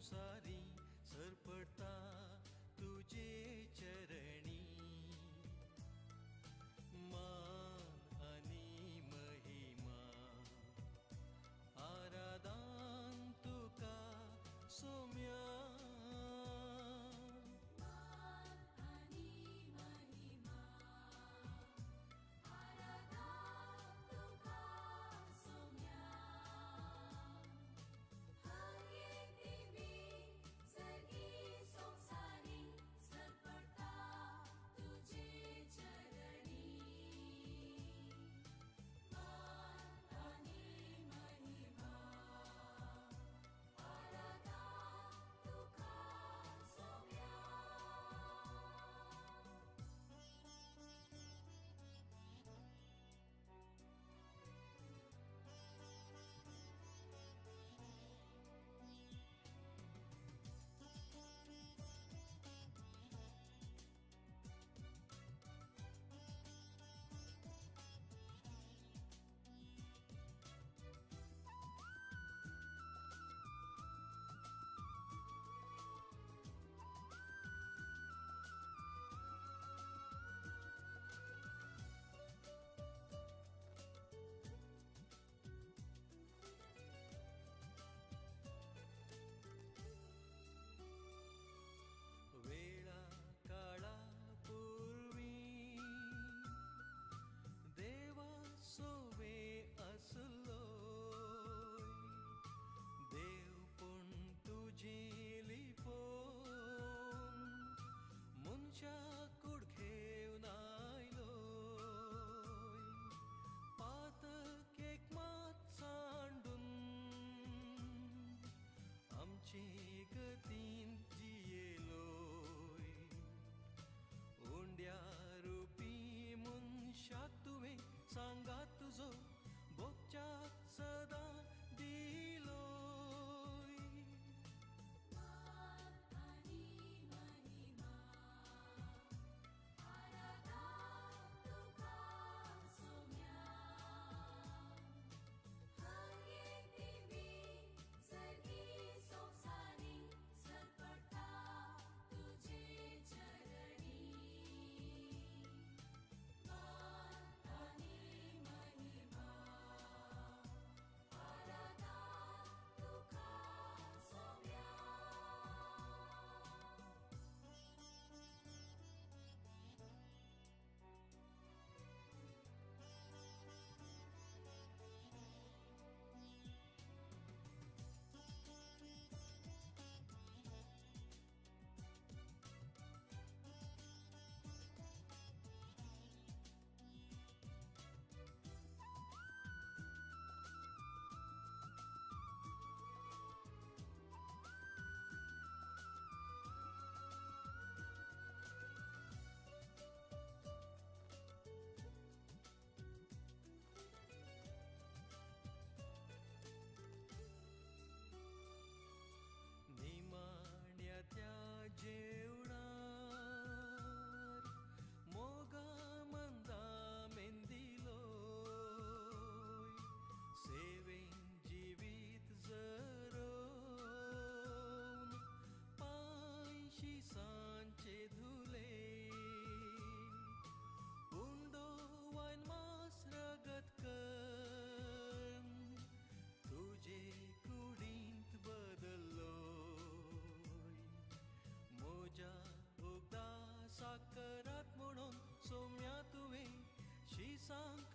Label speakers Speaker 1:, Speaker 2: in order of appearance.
Speaker 1: संसारी सरपडता तुझे चरणी मान आणि महिमा आराधन तुका सौम्या वेळा काळा पूर्वी देवा सोवे असलो देव पण तुझी लिपोन मुनशा कुड घेऊन आयलो पात केक मात सांडून आमची गतीन जियेलो ओंड्या रूपी मनशाक तुवें सांगा तुजो भोगच्याक सदां दिलो निमाण्या त्या जेवणार मोगा मंदा मेंदिलो सेवेन जिवीत जरोन पांयशी सांचे धुले उंडो वायन मास रगत कर तुझे कुडींत बदललो मोजा उगदा साकरात म्हणून सौम्या तुवें शिसांक